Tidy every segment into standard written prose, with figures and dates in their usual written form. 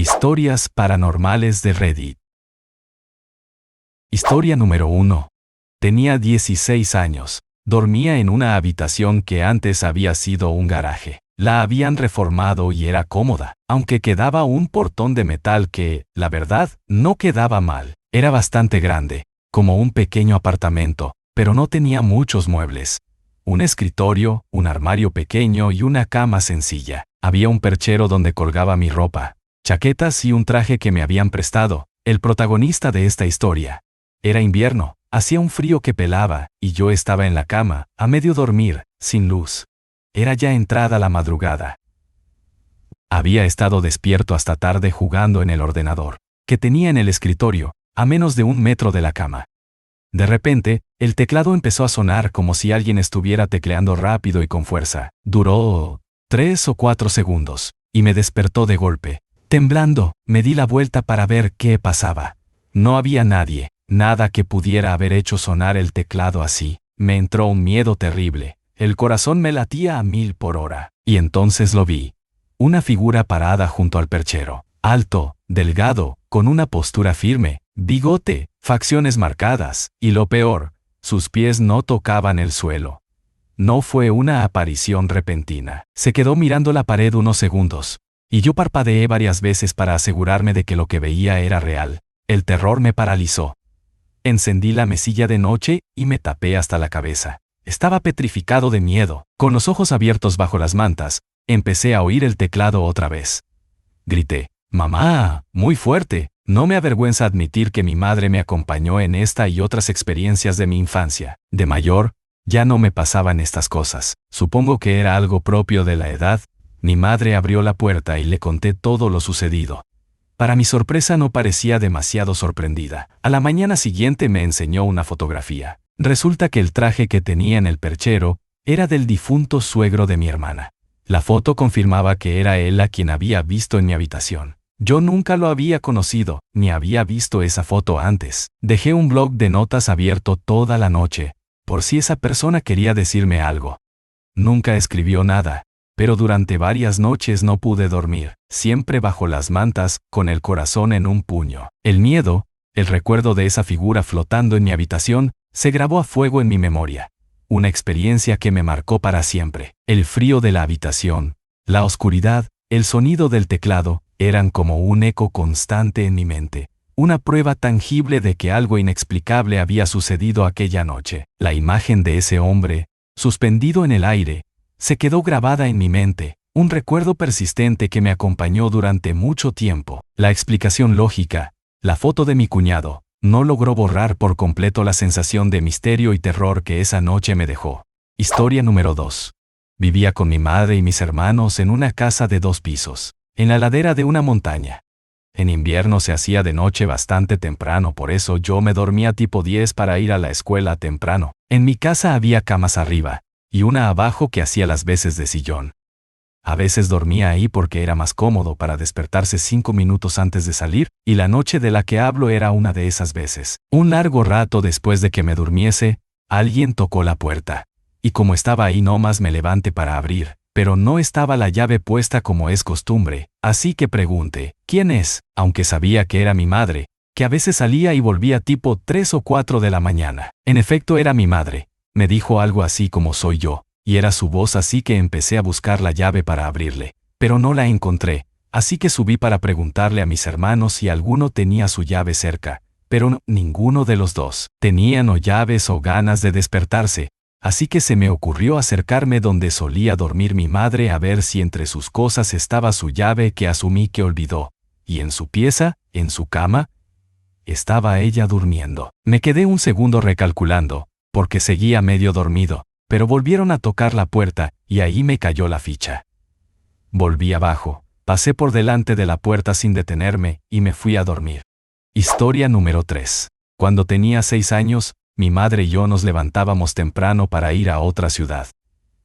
Historias paranormales de Reddit. Historia número 1. Tenía 16 años. Dormía en una habitación que antes había sido un garaje. La habían reformado y era cómoda, aunque quedaba un portón de metal que, la verdad, no quedaba mal. Era bastante grande, como un pequeño apartamento, pero no tenía muchos muebles. Un escritorio, un armario pequeño y una cama sencilla. Había un perchero donde colgaba mi ropa, chaquetas y un traje que me habían prestado. El protagonista de esta historia. Era invierno, hacía un frío que pelaba, y yo estaba en la cama, a medio dormir, sin luz. Era ya entrada la madrugada. Había estado despierto hasta tarde jugando en el ordenador, que tenía en el escritorio, a menos de 1 metro de la cama. De repente, el teclado empezó a sonar como si alguien estuviera tecleando rápido y con fuerza. Duró 3 o 4 segundos, y me despertó de golpe. Temblando, me di la vuelta para ver qué pasaba. No había nadie, nada que pudiera haber hecho sonar el teclado así. Me entró un miedo terrible. El corazón me latía a 1000 por hora. Y entonces lo vi. Una figura parada junto al perchero. Alto, delgado, con una postura firme, bigote, facciones marcadas, y lo peor, sus pies no tocaban el suelo. No fue una aparición repentina. Se quedó mirando la pared unos segundos, y yo parpadeé varias veces para asegurarme de que lo que veía era real. El terror me paralizó. Encendí la mesilla de noche y me tapé hasta la cabeza. Estaba petrificado de miedo. Con los ojos abiertos bajo las mantas, empecé a oír el teclado otra vez. Grité, «¡Mamá!», muy fuerte. No me avergüenza admitir que mi madre me acompañó en esta y otras experiencias de mi infancia. De mayor, ya no me pasaban estas cosas. Supongo que era algo propio de la edad. Mi madre abrió la puerta y le conté todo lo sucedido. Para mi sorpresa no parecía demasiado sorprendida. A la mañana siguiente me enseñó una fotografía. Resulta que el traje que tenía en el perchero era del difunto suegro de mi hermana. La foto confirmaba que era él a quien había visto en mi habitación. Yo nunca lo había conocido, ni había visto esa foto antes. Dejé un blog de notas abierto toda la noche, por si esa persona quería decirme algo. Nunca escribió nada, pero durante varias noches no pude dormir, siempre bajo las mantas, con el corazón en un puño. El miedo, el recuerdo de esa figura flotando en mi habitación, se grabó a fuego en mi memoria. Una experiencia que me marcó para siempre. El frío de la habitación, la oscuridad, el sonido del teclado, eran como un eco constante en mi mente. Una prueba tangible de que algo inexplicable había sucedido aquella noche. La imagen de ese hombre, suspendido en el aire, se quedó grabada en mi mente, un recuerdo persistente que me acompañó durante mucho tiempo. La explicación lógica, la foto de mi cuñado, no logró borrar por completo la sensación de misterio y terror que esa noche me dejó. Historia número 2. Vivía con mi madre y mis hermanos en una casa de 2 pisos, en la ladera de una montaña. En invierno se hacía de noche bastante temprano, por eso yo me dormía tipo 10 para ir a la escuela temprano. En mi casa había camas arriba, y una abajo que hacía las veces de sillón. A veces dormía ahí porque era más cómodo para despertarse 5 minutos antes de salir, y la noche de la que hablo era una de esas veces. Un largo rato después de que me durmiese, alguien tocó la puerta. Y como estaba ahí nomás me levanté para abrir, pero no estaba la llave puesta como es costumbre, así que pregunté, ¿quién es? Aunque sabía que era mi madre, que a veces salía y volvía tipo 3 o 4 de la mañana. En efecto era mi madre. Me dijo algo así como soy yo, y era su voz, así que empecé a buscar la llave para abrirle, pero no la encontré, así que subí para preguntarle a mis hermanos si alguno tenía su llave cerca, pero no, ninguno de los dos tenían o llaves o ganas de despertarse, así que se me ocurrió acercarme donde solía dormir mi madre a ver si entre sus cosas estaba su llave que asumí que olvidó, y en su pieza, en su cama, estaba ella durmiendo. Me quedé un segundo recalculando, porque seguía medio dormido, pero volvieron a tocar la puerta, y ahí me cayó la ficha. Volví abajo, pasé por delante de la puerta sin detenerme, y me fui a dormir. Historia número 3. Cuando tenía 6 años, mi madre y yo nos levantábamos temprano para ir a otra ciudad.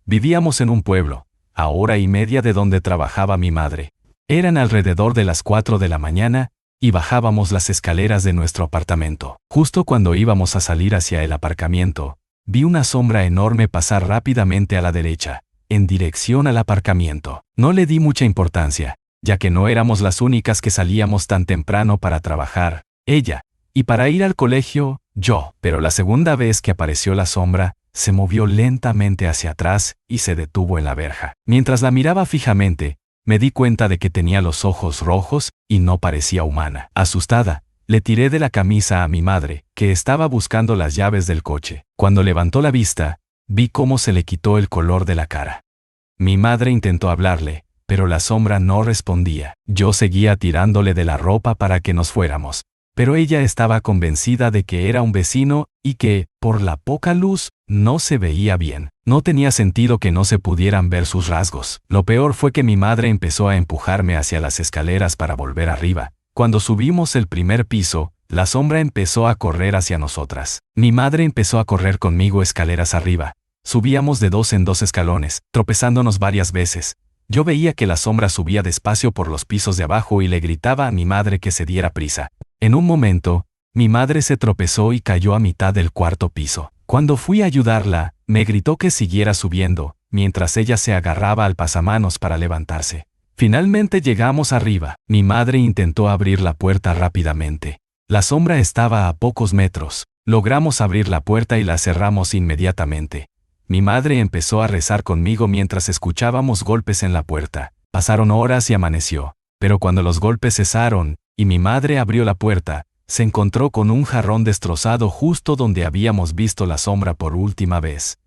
Vivíamos en un pueblo, a 1:30 de donde trabajaba mi madre. Eran alrededor de las 4 de la mañana, y bajábamos las escaleras de nuestro apartamento. Justo cuando íbamos a salir hacia el aparcamiento, vi una sombra enorme pasar rápidamente a la derecha, en dirección al aparcamiento. No le di mucha importancia, ya que no éramos las únicas que salíamos tan temprano para trabajar, ella, y para ir al colegio, yo. Pero la segunda vez que apareció la sombra, se movió lentamente hacia atrás y se detuvo en la verja. Mientras la miraba fijamente, me di cuenta de que tenía los ojos rojos y no parecía humana. Asustada, le tiré de la camisa a mi madre, que estaba buscando las llaves del coche. Cuando levantó la vista, vi cómo se le quitó el color de la cara. Mi madre intentó hablarle, pero la sombra no respondía. Yo seguía tirándole de la ropa para que nos fuéramos, pero ella estaba convencida de que era un vecino y que, por la poca luz, no se veía bien. No tenía sentido que no se pudieran ver sus rasgos. Lo peor fue que mi madre empezó a empujarme hacia las escaleras para volver arriba. Cuando subimos el primer piso, la sombra empezó a correr hacia nosotras. Mi madre empezó a correr conmigo escaleras arriba. Subíamos de 2 en 2 escalones, tropezándonos varias veces. Yo veía que la sombra subía despacio por los pisos de abajo y le gritaba a mi madre que se diera prisa. En un momento, mi madre se tropezó y cayó a mitad del 4.º piso. Cuando fui a ayudarla, me gritó que siguiera subiendo, mientras ella se agarraba al pasamanos para levantarse. Finalmente llegamos arriba. Mi madre intentó abrir la puerta rápidamente. La sombra estaba a pocos metros. Logramos abrir la puerta y la cerramos inmediatamente. Mi madre empezó a rezar conmigo mientras escuchábamos golpes en la puerta. Pasaron horas y amaneció, pero cuando los golpes cesaron y mi madre abrió la puerta, se encontró con un jarrón destrozado justo donde habíamos visto la sombra por última vez.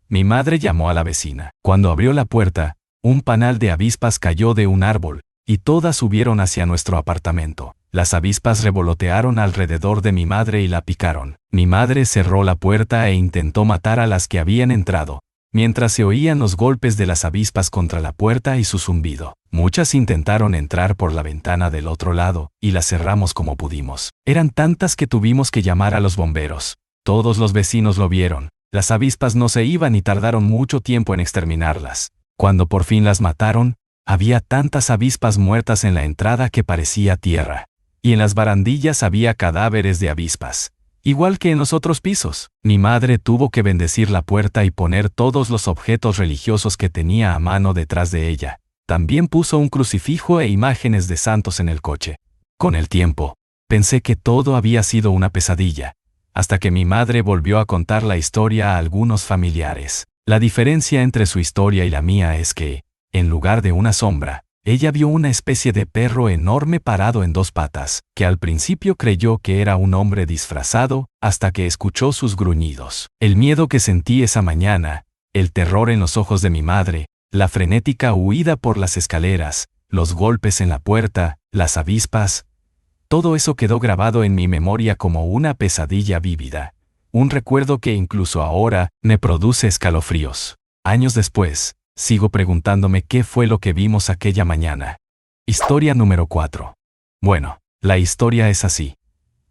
Mi madre llamó a la vecina. Cuando abrió la puerta, un panal de avispas cayó de un árbol, y todas subieron hacia nuestro apartamento. Las avispas revolotearon alrededor de mi madre y la picaron. Mi madre cerró la puerta e intentó matar a las que habían entrado, mientras se oían los golpes de las avispas contra la puerta y su zumbido. Muchas intentaron entrar por la ventana del otro lado, y las cerramos como pudimos. Eran tantas que tuvimos que llamar a los bomberos. Todos los vecinos lo vieron. Las avispas no se iban y tardaron mucho tiempo en exterminarlas. Cuando por fin las mataron, había tantas avispas muertas en la entrada que parecía tierra. Y en las barandillas había cadáveres de avispas. Igual que en los otros pisos. Mi madre tuvo que bendecir la puerta y poner todos los objetos religiosos que tenía a mano detrás de ella. También puso un crucifijo e imágenes de santos en el coche. Con el tiempo, pensé que todo había sido una pesadilla, hasta que mi madre volvió a contar la historia a algunos familiares. La diferencia entre su historia y la mía es que, en lugar de una sombra, ella vio una especie de perro enorme parado en 2 patas, que al principio creyó que era un hombre disfrazado, hasta que escuchó sus gruñidos. El miedo que sentí esa mañana, el terror en los ojos de mi madre, la frenética huida por las escaleras, los golpes en la puerta, las avispas, todo eso quedó grabado en mi memoria como una pesadilla vívida. Un recuerdo que incluso ahora me produce escalofríos. Años después, sigo preguntándome qué fue lo que vimos aquella mañana. Historia número 4. Bueno, la historia es así.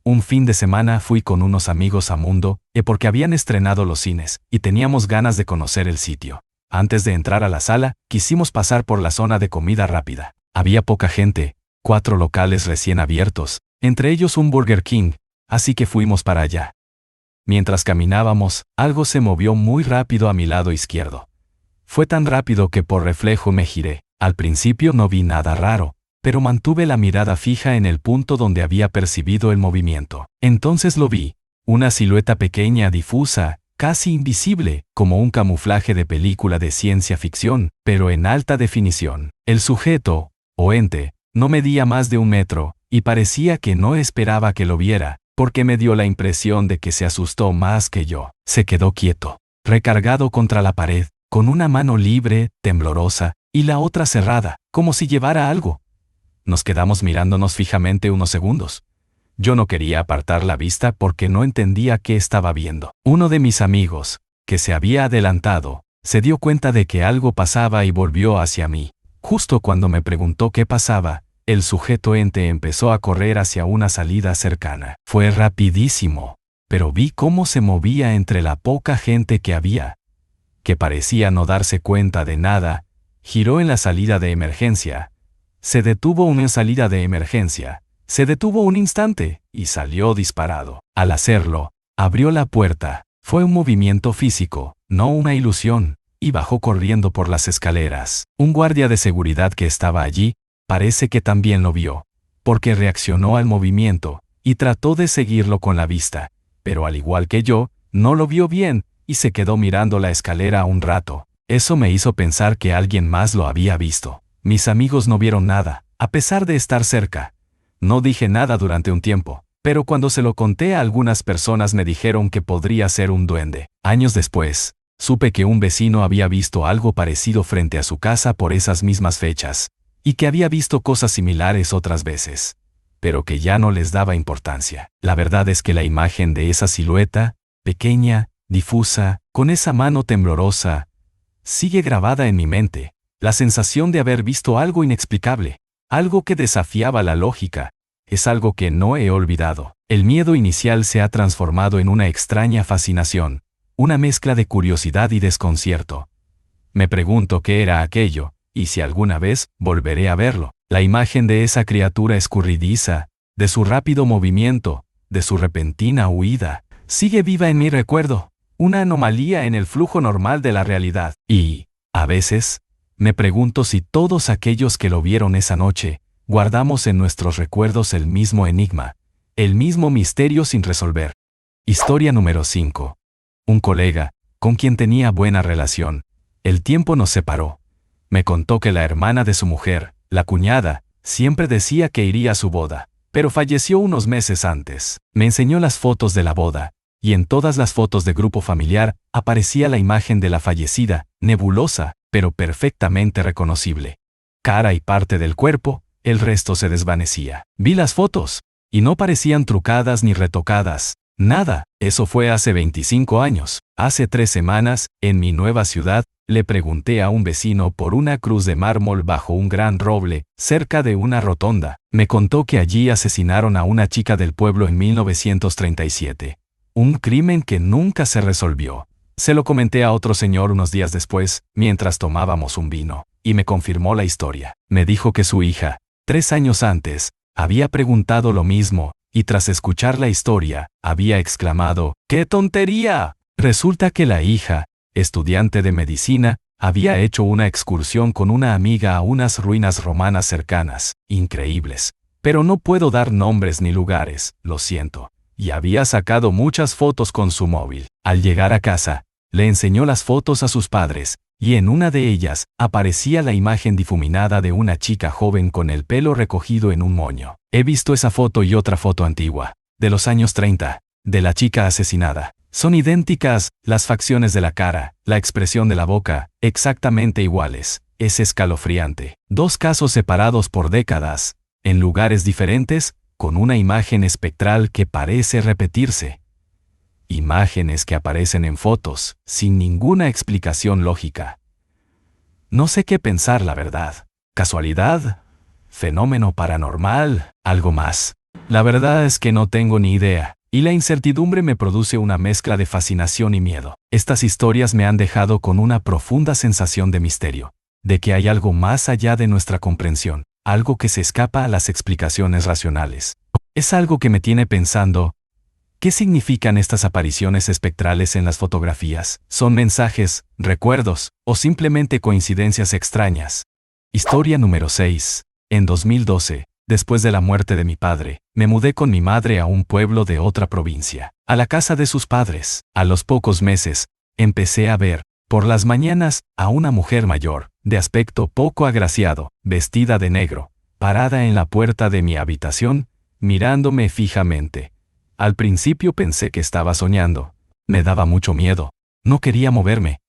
Un fin de semana fui con unos amigos a Mundo, porque habían estrenado los cines, y teníamos ganas de conocer el sitio. Antes de entrar a la sala, quisimos pasar por la zona de comida rápida. Había poca gente, 4 locales recién abiertos, entre ellos un Burger King, así que fuimos para allá. Mientras caminábamos, algo se movió muy rápido a mi lado izquierdo. Fue tan rápido que por reflejo me giré. Al principio no vi nada raro, pero mantuve la mirada fija en el punto donde había percibido el movimiento. Entonces lo vi, una silueta pequeña, difusa, casi invisible, como un camuflaje de película de ciencia ficción, pero en alta definición. El sujeto, o ente, no medía más de 1 metro, y parecía que no esperaba que lo viera, porque me dio la impresión de que se asustó más que yo. Se quedó quieto, recargado contra la pared, con una mano libre, temblorosa, y la otra cerrada, como si llevara algo. Nos quedamos mirándonos fijamente unos segundos. Yo no quería apartar la vista porque no entendía qué estaba viendo. Uno de mis amigos, que se había adelantado, se dio cuenta de que algo pasaba y volvió hacia mí. Justo cuando me preguntó qué pasaba, el sujeto ente empezó a correr hacia una salida cercana. Fue rapidísimo, pero vi cómo se movía entre la poca gente que había, que parecía no darse cuenta de nada. Giró en la salida de emergencia. Se detuvo en salida de emergencia. Se detuvo un instante y salió disparado. Al hacerlo, abrió la puerta. Fue un movimiento físico, no una ilusión, y bajó corriendo por las escaleras. Un guardia de seguridad que estaba allí Parece que también lo vio, porque reaccionó al movimiento y trató de seguirlo con la vista, pero al igual que yo, no lo vio bien y se quedó mirando la escalera un rato. Eso me hizo pensar que alguien más lo había visto. Mis amigos no vieron nada, a pesar de estar cerca. No dije nada durante un tiempo, pero cuando se lo conté a algunas personas me dijeron que podría ser un duende. Años después, supe que un vecino había visto algo parecido frente a su casa por esas mismas fechas, y que había visto cosas similares otras veces, pero que ya no les daba importancia. La verdad es que la imagen de esa silueta, pequeña, difusa, con esa mano temblorosa, sigue grabada en mi mente. La sensación de haber visto algo inexplicable, algo que desafiaba la lógica, es algo que no he olvidado. El miedo inicial se ha transformado en una extraña fascinación, una mezcla de curiosidad y desconcierto. Me pregunto qué era aquello, y si alguna vez volveré a verlo. La imagen de esa criatura escurridiza, de su rápido movimiento, de su repentina huida, sigue viva en mi recuerdo, una anomalía en el flujo normal de la realidad. Y, a veces, me pregunto si todos aquellos que lo vieron esa noche, guardamos en nuestros recuerdos el mismo enigma, el mismo misterio sin resolver. Historia número 5. Un colega, con quien tenía buena relación. El tiempo nos separó. Me contó que la hermana de su mujer, la cuñada, siempre decía que iría a su boda, pero falleció unos meses antes. Me enseñó las fotos de la boda, y en todas las fotos de grupo familiar aparecía la imagen de la fallecida, nebulosa, pero perfectamente reconocible. Cara y parte del cuerpo, el resto se desvanecía. Vi las fotos, y no parecían trucadas ni retocadas. Nada, eso fue hace 25 años. Hace 3 semanas, en mi nueva ciudad, le pregunté a un vecino por una cruz de mármol bajo un gran roble, cerca de una rotonda. Me contó que allí asesinaron a una chica del pueblo en 1937. Un crimen que nunca se resolvió. Se lo comenté a otro señor unos días después, mientras tomábamos un vino, y me confirmó la historia. Me dijo que su hija, 3 años antes, había preguntado lo mismo, y tras escuchar la historia, había exclamado, ¡qué tontería! Resulta que la hija, estudiante de medicina, había hecho una excursión con una amiga a unas ruinas romanas cercanas, increíbles. Pero no puedo dar nombres ni lugares, lo siento. Y había sacado muchas fotos con su móvil. Al llegar a casa, le enseñó las fotos a sus padres, y en una de ellas aparecía la imagen difuminada de una chica joven con el pelo recogido en un moño. He visto esa foto y otra foto antigua, de los años 30, de la chica asesinada. Son idénticas, las facciones de la cara, la expresión de la boca, exactamente iguales. Es escalofriante. 2 casos separados por décadas, en lugares diferentes, con una imagen espectral que parece repetirse. Imágenes que aparecen en fotos, sin ninguna explicación lógica. No sé qué pensar, la verdad. ¿Casualidad? ¿Fenómeno paranormal? ¿Algo más? La verdad es que no tengo ni idea, y la incertidumbre me produce una mezcla de fascinación y miedo. Estas historias me han dejado con una profunda sensación de misterio, de que hay algo más allá de nuestra comprensión, algo que se escapa a las explicaciones racionales. Es algo que me tiene pensando, ¿qué significan estas apariciones espectrales en las fotografías? ¿Son mensajes, recuerdos, o simplemente coincidencias extrañas? Historia número 6. En 2012, después de la muerte de mi padre, me mudé con mi madre a un pueblo de otra provincia, a la casa de sus padres. A los pocos meses, empecé a ver, por las mañanas, a una mujer mayor, de aspecto poco agraciado, vestida de negro, parada en la puerta de mi habitación, mirándome fijamente. Al principio pensé que estaba soñando. Me daba mucho miedo. No quería moverme.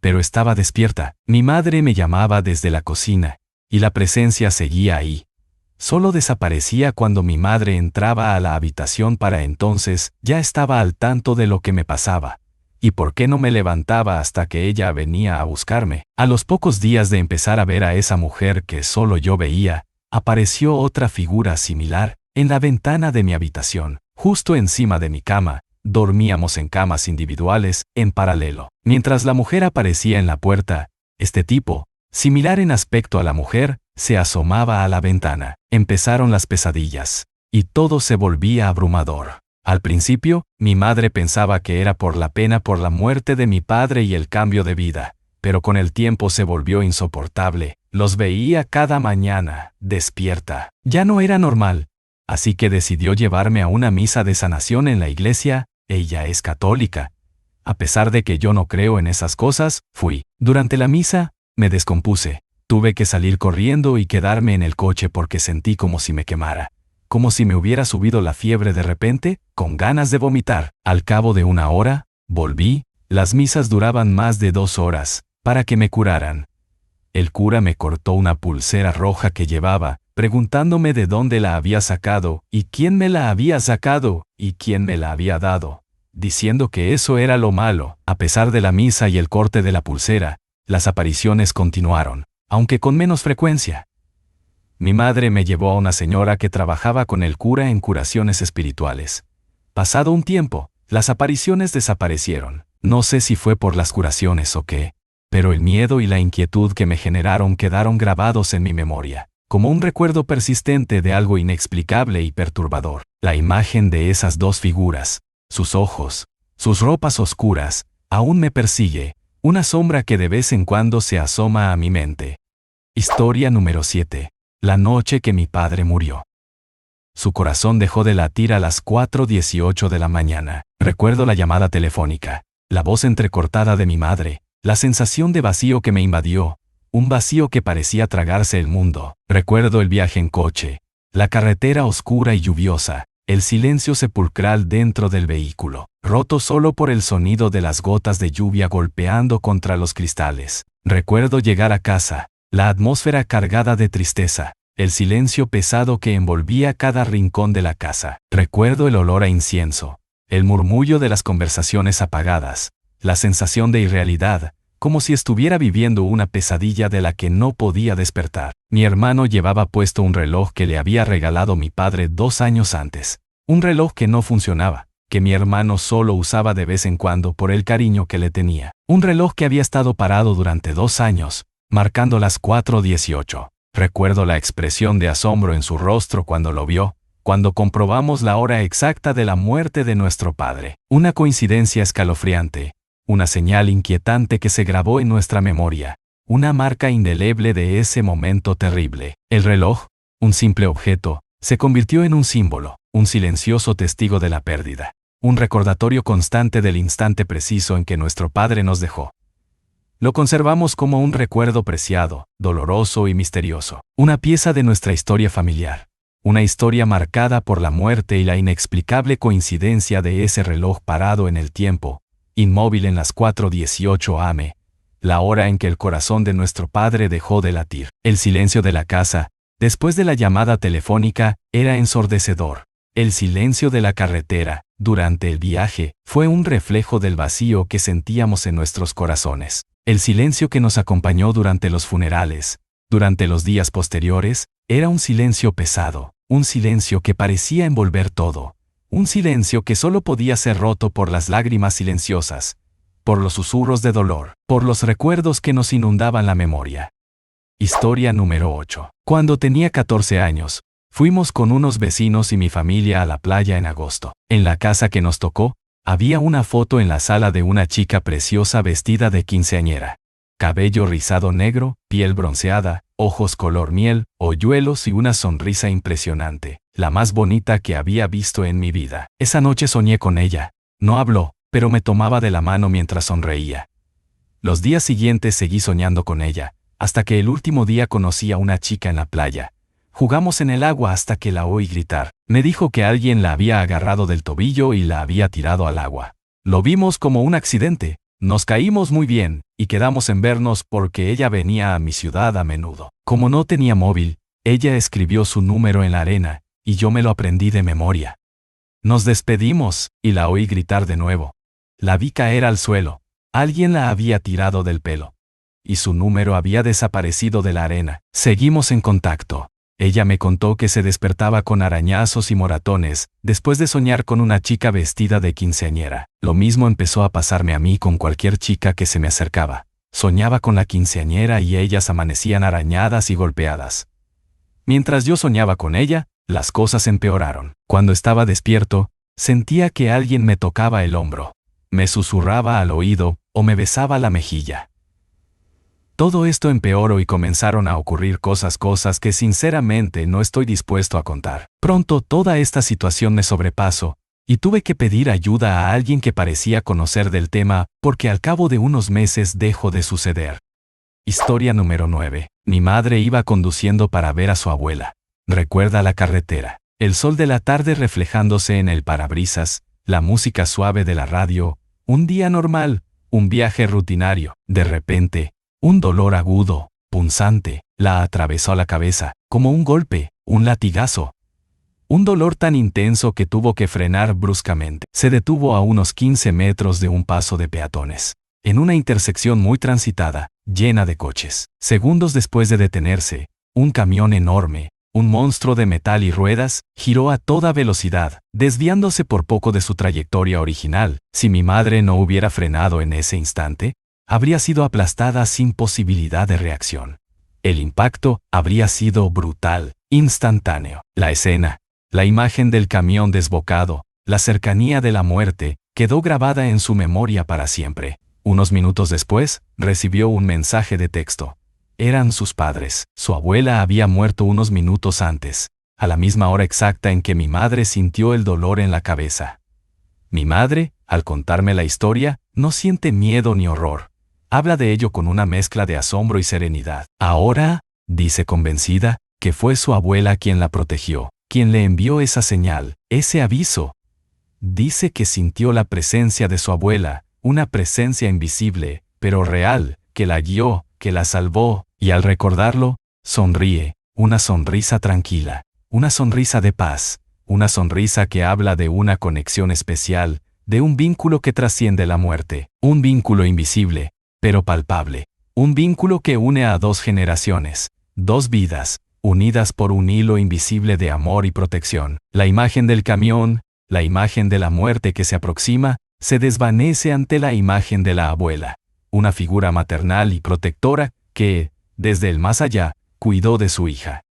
Pero estaba despierta. Mi madre me llamaba desde la cocina, y la presencia seguía ahí. Solo desaparecía cuando mi madre entraba a la habitación. Para entonces, ya estaba al tanto de lo que me pasaba. ¿Y por qué no me levantaba hasta que ella venía a buscarme? A los pocos días de empezar a ver a esa mujer que solo yo veía, apareció otra figura similar, en la ventana de mi habitación, justo encima de mi cama. Dormíamos en camas individuales, en paralelo. Mientras la mujer aparecía en la puerta, este tipo, similar en aspecto a la mujer, se asomaba a la ventana. Empezaron las pesadillas, y todo se volvía abrumador. Al principio, mi madre pensaba que era por la pena por la muerte de mi padre y el cambio de vida, pero con el tiempo se volvió insoportable. Los veía cada mañana, despierta. Ya no era normal, así que decidió llevarme a una misa de sanación en la iglesia. Ella es católica. A pesar de que yo no creo en esas cosas, fui. Durante la misa, me descompuse. Tuve que salir corriendo y quedarme en el coche porque sentí como si me quemara. Como si me hubiera subido la fiebre de repente, con ganas de vomitar. Al cabo de 1 hora, volví. Las misas duraban más de 2 horas, para que me curaran. El cura me cortó una pulsera roja que llevaba, preguntándome de dónde la había sacado, y quién me la había sacado, y quién me la había dado, diciendo que eso era lo malo. A pesar de la misa y el corte de la pulsera, las apariciones continuaron, aunque con menos frecuencia. Mi madre me llevó a una señora que trabajaba con el cura en curaciones espirituales. Pasado un tiempo, las apariciones desaparecieron. No sé si fue por las curaciones o qué, pero el miedo y la inquietud que me generaron quedaron grabados en mi memoria, como un recuerdo persistente de algo inexplicable y perturbador. La imagen de esas 2 figuras, sus ojos, sus ropas oscuras, aún me persigue, una sombra que de vez en cuando se asoma a mi mente. Historia número 7. La noche que mi padre murió. Su corazón dejó de latir a las 4:18 de la mañana. Recuerdo la llamada telefónica, la voz entrecortada de mi madre, la sensación de vacío que me invadió, un vacío que parecía tragarse el mundo. Recuerdo el viaje en coche, la carretera oscura y lluviosa, el silencio sepulcral dentro del vehículo, roto solo por el sonido de las gotas de lluvia golpeando contra los cristales. Recuerdo llegar a casa, la atmósfera cargada de tristeza, el silencio pesado que envolvía cada rincón de la casa. Recuerdo el olor a incienso, el murmullo de las conversaciones apagadas, la sensación de irrealidad, como si estuviera viviendo una pesadilla de la que no podía despertar. Mi hermano llevaba puesto un reloj que le había regalado mi padre 2 años antes. Un reloj que no funcionaba, que mi hermano solo usaba de vez en cuando por el cariño que le tenía. Un reloj que había estado parado durante 2 años, marcando las 4:18. Recuerdo la expresión de asombro en su rostro cuando lo vio, cuando comprobamos la hora exacta de la muerte de nuestro padre. Una coincidencia escalofriante, una señal inquietante que se grabó en nuestra memoria, una marca indeleble de ese momento terrible. El reloj, un simple objeto, se convirtió en un símbolo, un silencioso testigo de la pérdida, un recordatorio constante del instante preciso en que nuestro padre nos dejó. Lo conservamos como un recuerdo preciado, doloroso y misterioso, una pieza de nuestra historia familiar, una historia marcada por la muerte y la inexplicable coincidencia de ese reloj parado en el tiempo, inmóvil en las 4:18 am, la hora en que el corazón de nuestro padre dejó de latir. El silencio de la casa, después de la llamada telefónica, era ensordecedor. El silencio de la carretera, durante el viaje, fue un reflejo del vacío que sentíamos en nuestros corazones. El silencio que nos acompañó durante los funerales, durante los días posteriores, era un silencio pesado, un silencio que parecía envolver todo, un silencio que solo podía ser roto por las lágrimas silenciosas, por los susurros de dolor, por los recuerdos que nos inundaban la memoria. Historia número 8. Cuando tenía 14 años, fuimos con unos vecinos y mi familia a la playa en agosto. En la casa que nos tocó, había una foto en la sala de una chica preciosa vestida de quinceañera. Cabello rizado negro, piel bronceada, ojos color miel, hoyuelos y una sonrisa impresionante, la más bonita que había visto en mi vida. Esa noche soñé con ella. No habló, pero me tomaba de la mano mientras sonreía. Los días siguientes seguí soñando con ella, hasta que el último día conocí a una chica en la playa. Jugamos en el agua hasta que la oí gritar. Me dijo que alguien la había agarrado del tobillo y la había tirado al agua. Lo vimos como un accidente, nos caímos muy bien, y quedamos en vernos porque ella venía a mi ciudad a menudo. Como no tenía móvil, ella escribió su número en la arena, y yo me lo aprendí de memoria. Nos despedimos, y la oí gritar de nuevo. La vi caer al suelo. Alguien la había tirado del pelo. Y su número había desaparecido de la arena. Seguimos en contacto. Ella me contó que se despertaba con arañazos y moratones, después de soñar con una chica vestida de quinceañera. Lo mismo empezó a pasarme a mí con cualquier chica que se me acercaba. Soñaba con la quinceañera y ellas amanecían arañadas y golpeadas. Mientras yo soñaba con ella, las cosas empeoraron. Cuando estaba despierto, sentía que alguien me tocaba el hombro, me susurraba al oído o me besaba la mejilla. Todo esto empeoró y comenzaron a ocurrir cosas que sinceramente no estoy dispuesto a contar. Pronto toda esta situación me sobrepasó, y tuve que pedir ayuda a alguien que parecía conocer del tema, porque al cabo de unos meses dejó de suceder. Historia número 9. Mi madre iba conduciendo para ver a su abuela. Recuerda la carretera, el sol de la tarde reflejándose en el parabrisas, la música suave de la radio, un día normal, un viaje rutinario. De repente, un dolor agudo, punzante, la atravesó la cabeza, como un golpe, un latigazo. Un dolor tan intenso que tuvo que frenar bruscamente. Se detuvo a unos 15 metros de un paso de peatones, en una intersección muy transitada, llena de coches. Segundos después de detenerse, un camión enorme, un monstruo de metal y ruedas, giró a toda velocidad, desviándose por poco de su trayectoria original. Si mi madre no hubiera frenado en ese instante, habría sido aplastada sin posibilidad de reacción. El impacto habría sido brutal, instantáneo. La escena, la imagen del camión desbocado, la cercanía de la muerte, quedó grabada en su memoria para siempre. Unos minutos después, recibió un mensaje de texto. Eran sus padres. Su abuela había muerto unos minutos antes, a la misma hora exacta en que mi madre sintió el dolor en la cabeza. Mi madre, al contarme la historia, no siente miedo ni horror. Habla de ello con una mezcla de asombro y serenidad. Ahora, dice convencida, que fue su abuela quien la protegió, quien le envió esa señal, ese aviso. Dice que sintió la presencia de su abuela, una presencia invisible, pero real, que la guió, que la salvó, y al recordarlo, sonríe, una sonrisa tranquila, una sonrisa de paz, una sonrisa que habla de una conexión especial, de un vínculo que trasciende la muerte, un vínculo invisible, pero palpable, un vínculo que une a dos generaciones, dos vidas, unidas por un hilo invisible de amor y protección. La imagen del camión, la imagen de la muerte que se aproxima, se desvanece ante la imagen de la abuela, una figura maternal y protectora que, desde el más allá, cuidó de su hija.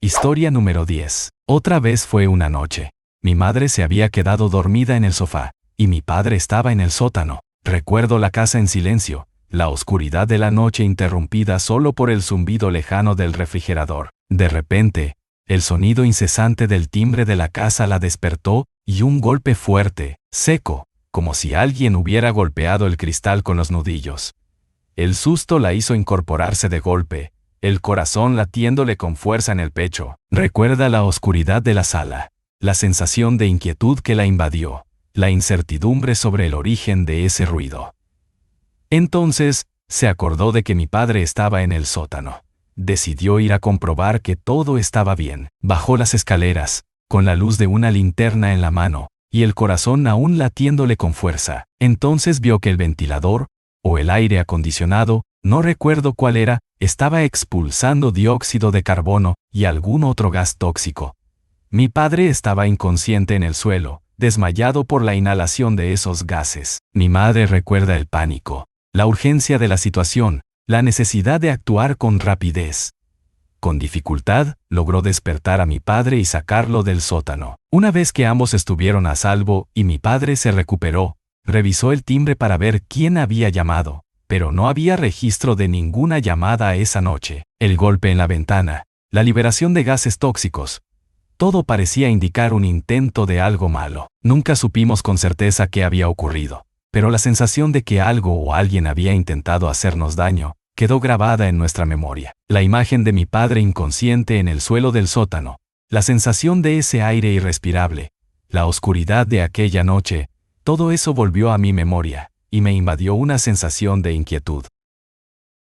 Historia número 10. Otra vez fue una noche. Mi madre se había quedado dormida en el sofá, y mi padre estaba en el sótano. Recuerdo la casa en silencio, la oscuridad de la noche interrumpida solo por el zumbido lejano del refrigerador. De repente, el sonido incesante del timbre de la casa la despertó, y un golpe fuerte, seco, como si alguien hubiera golpeado el cristal con los nudillos. El susto la hizo incorporarse de golpe, el corazón latiéndole con fuerza en el pecho. Recuerda la oscuridad de la sala, la sensación de inquietud que la invadió, la incertidumbre sobre el origen de ese ruido. Entonces, se acordó de que mi padre estaba en el sótano. Decidió ir a comprobar que todo estaba bien. Bajó las escaleras, con la luz de una linterna en la mano, y el corazón aún latiéndole con fuerza. Entonces vio que el ventilador, o el aire acondicionado, no recuerdo cuál era, estaba expulsando dióxido de carbono y algún otro gas tóxico. Mi padre estaba inconsciente en el suelo, desmayado por la inhalación de esos gases. Mi madre recuerda el pánico, la urgencia de la situación, la necesidad de actuar con rapidez. Con dificultad, logró despertar a mi padre y sacarlo del sótano. Una vez que ambos estuvieron a salvo y mi padre se recuperó, revisó el timbre para ver quién había llamado, pero no había registro de ninguna llamada esa noche. El golpe en la ventana, la liberación de gases tóxicos, todo parecía indicar un intento de algo malo. Nunca supimos con certeza qué había ocurrido, pero la sensación de que algo o alguien había intentado hacernos daño quedó grabada en nuestra memoria. La imagen de mi padre inconsciente en el suelo del sótano, la sensación de ese aire irrespirable, la oscuridad de aquella noche, todo eso volvió a mi memoria, y me invadió una sensación de inquietud.